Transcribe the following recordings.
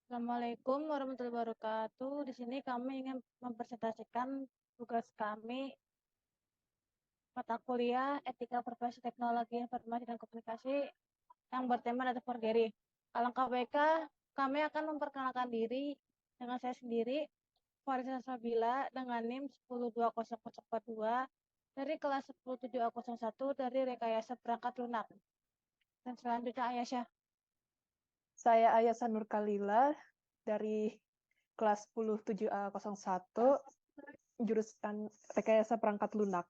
Assalamualaikum warahmatullahi wabarakatuh. Di sini kami ingin mempresentasikan tugas kami mata kuliah Etika Profesi Teknologi Informasi dan Komunikasi yang bertema data forgery. Alangkah BK, kami akan memperkenalkan diri dengan saya sendiri, Farisa Sabila, dengan NIM 1020042 dari kelas 107A01 dari Rekayasa Perangkat Lunak. Dan selanjutnya Ayasya. Saya Ayasa Nurkalila dari kelas 107A01 jurusan Rekayasa Perangkat Lunak.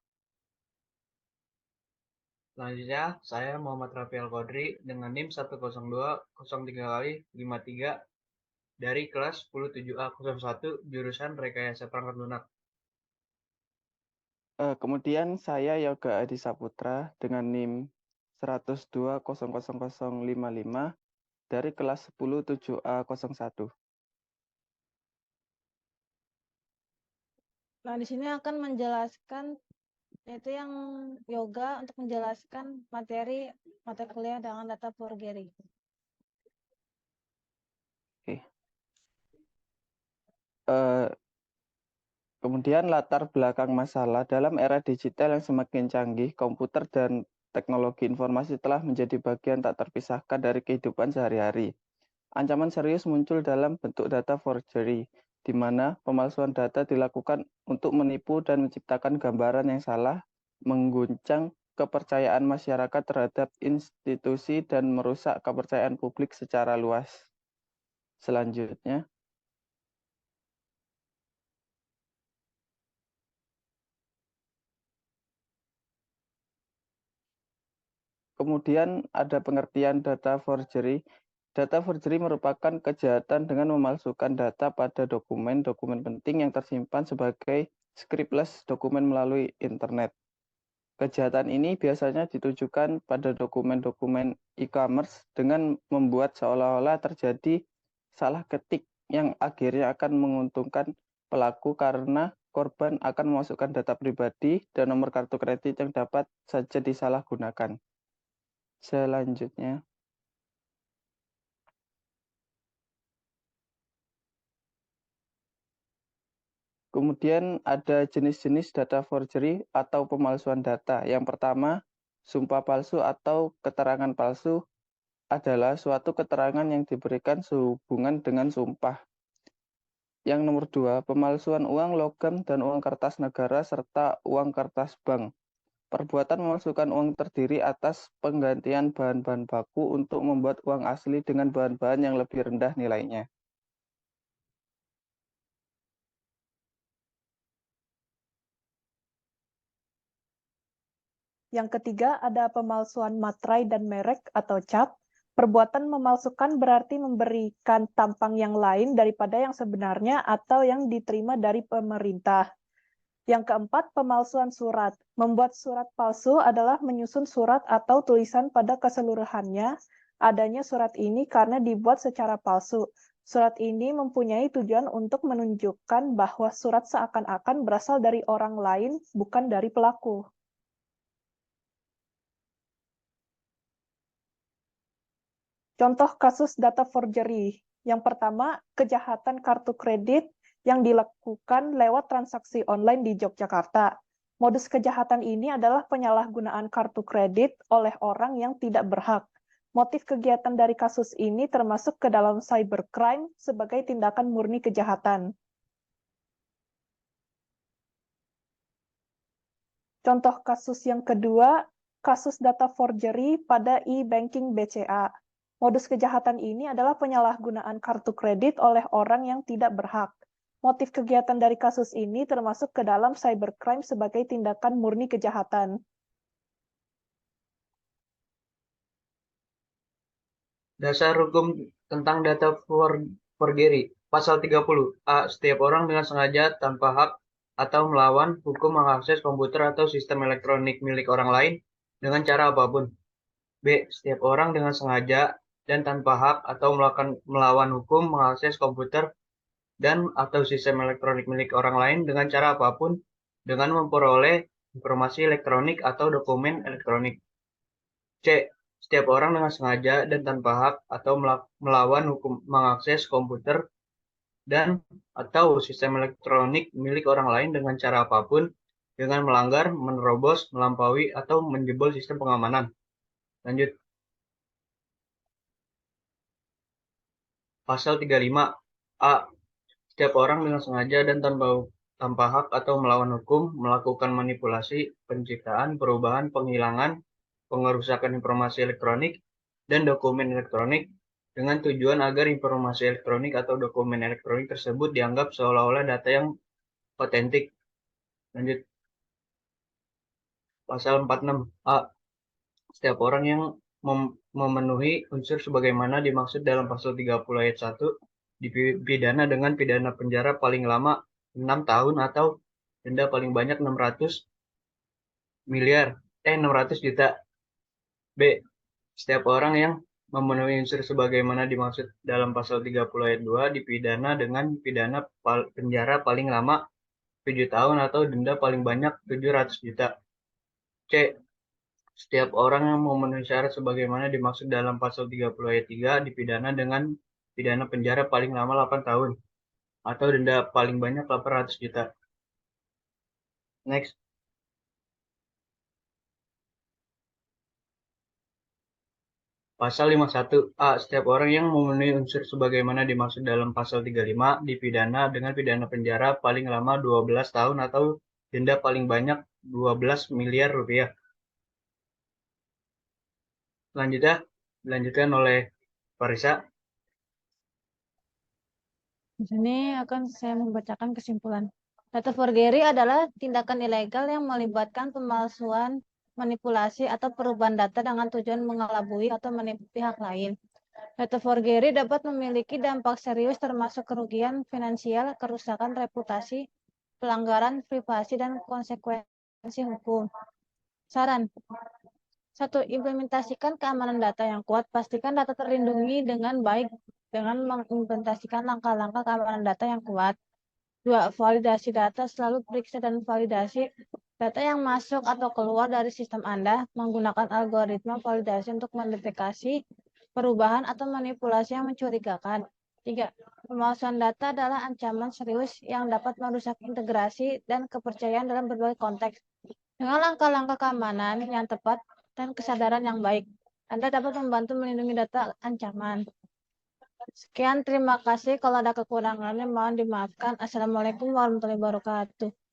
Selanjutnya, saya Muhammad Rafial Qodri dengan NIM 1020353 dari kelas 107A01 jurusan Rekayasa Perangkat Lunak. Kemudian saya Yoga Adi Saputra dengan NIM 102000055 dari kelas 107A01. Nah, di sini akan menjelaskan yaitu yang yoga untuk menjelaskan materi mata kuliah dengan data forgery. Oke. Kemudian latar belakang masalah dalam era digital yang semakin canggih, komputer dan teknologi informasi telah menjadi bagian tak terpisahkan dari kehidupan sehari-hari. Ancaman serius muncul dalam bentuk data forgery, di mana pemalsuan data dilakukan untuk menipu dan menciptakan gambaran yang salah, mengguncang kepercayaan masyarakat terhadap institusi dan merusak kepercayaan publik secara luas. Selanjutnya, kemudian ada pengertian data forgery. Data forgery merupakan kejahatan dengan memalsukan data pada dokumen-dokumen penting yang tersimpan sebagai scriptless dokumen melalui internet. Kejahatan ini biasanya ditujukan pada dokumen-dokumen e-commerce dengan membuat seolah-olah terjadi salah ketik yang akhirnya akan menguntungkan pelaku karena korban akan memasukkan data pribadi dan nomor kartu kredit yang dapat saja disalahgunakan. Selanjutnya, kemudian ada jenis-jenis data forgery atau pemalsuan data. Yang pertama, sumpah palsu atau keterangan palsu adalah suatu keterangan yang diberikan sehubungan dengan sumpah. Yang nomor 2, pemalsuan uang logam dan uang kertas negara serta uang kertas bank. Perbuatan memalsukan uang terdiri atas penggantian bahan-bahan baku untuk membuat uang asli dengan bahan-bahan yang lebih rendah nilainya. Yang ketiga ada pemalsuan materai dan merek atau cap. Perbuatan memalsukan berarti memberikan tampang yang lain daripada yang sebenarnya atau yang diterima dari pemerintah. Yang keempat, pemalsuan surat. Membuat surat palsu adalah menyusun surat atau tulisan pada keseluruhannya. Adanya surat ini karena dibuat secara palsu. Surat ini mempunyai tujuan untuk menunjukkan bahwa surat seakan-akan berasal dari orang lain, bukan dari pelaku. Contoh kasus data forgery. Yang pertama, kejahatan kartu kredit yang dilakukan lewat transaksi online di Yogyakarta. Modus kejahatan ini adalah penyalahgunaan kartu kredit oleh orang yang tidak berhak. Motif kegiatan dari kasus ini termasuk ke dalam cybercrime sebagai tindakan murni kejahatan. Contoh kasus yang kedua, kasus data forgery pada e-banking BCA. Modus kejahatan ini adalah penyalahgunaan kartu kredit oleh orang yang tidak berhak. Motif kegiatan dari kasus ini termasuk ke dalam cybercrime sebagai tindakan murni kejahatan. Dasar hukum tentang data forgery. Pasal 30. A. Setiap orang dengan sengaja tanpa hak atau melawan hukum mengakses komputer atau sistem elektronik milik orang lain dengan cara apapun. B. Setiap orang dengan sengaja dan tanpa hak atau melawan hukum mengakses komputer dan atau sistem elektronik milik orang lain dengan cara apapun dengan memperoleh informasi elektronik atau dokumen elektronik. C. setiap orang dengan sengaja dan tanpa hak atau melawan hukum mengakses komputer dan atau sistem elektronik milik orang lain dengan cara apapun dengan melanggar, menerobos, melampaui, atau menjebol sistem pengamanan. Lanjut. Pasal 35 A. Setiap orang dengan sengaja dan tanpa hak atau melawan hukum melakukan manipulasi, penciptaan, perubahan, penghilangan, pengerusakan informasi elektronik, dan dokumen elektronik dengan tujuan agar informasi elektronik atau dokumen elektronik tersebut dianggap seolah-olah data yang otentik. Lanjut. Pasal 46 A. Setiap orang yang memenuhi unsur sebagaimana dimaksud dalam pasal 30 ayat 1 dipidana dengan pidana penjara paling lama 6 tahun atau denda paling banyak 600 juta. B. Setiap orang yang memenuhi unsur sebagaimana dimaksud dalam pasal 30 ayat 2 dipidana dengan pidana penjara paling lama 7 tahun atau denda paling banyak 700 juta. C. Setiap orang yang memenuhi syarat sebagaimana dimaksud dalam pasal 30 ayat 3 dipidana dengan pidana penjara paling lama 8 tahun atau denda paling banyak 800 juta. Next. Pasal 51 A. Setiap orang yang memenuhi unsur sebagaimana dimaksud dalam pasal 35 dipidana dengan pidana penjara paling lama 12 tahun atau denda paling banyak 12 miliar rupiah. Selanjutnya dilanjutkan oleh Farisa. Di sini akan saya membacakan kesimpulan. Data forgery adalah tindakan ilegal yang melibatkan pemalsuan, manipulasi, atau perubahan data dengan tujuan mengelabui atau menipu pihak lain. Data forgery dapat memiliki dampak serius termasuk kerugian finansial, kerusakan reputasi, pelanggaran privasi, dan konsekuensi hukum. Saran. 1. Implementasikan keamanan data yang kuat. Pastikan data terlindungi dengan baik dengan mengimplementasikan langkah-langkah keamanan data yang kuat. 2. Validasi data. Selalu periksa dan validasi data yang masuk atau keluar dari sistem Anda menggunakan algoritma validasi untuk mendeteksi perubahan atau manipulasi yang mencurigakan. 3. Pemalsuan data adalah ancaman serius yang dapat merusak integrasi dan kepercayaan dalam berbagai konteks. Dengan langkah-langkah keamanan yang tepat dan kesadaran yang baik, Anda dapat membantu melindungi data ancaman. Sekian, terima kasih. Kalau ada kekurangannya mohon dimaafkan. Assalamualaikum warahmatullahi wabarakatuh.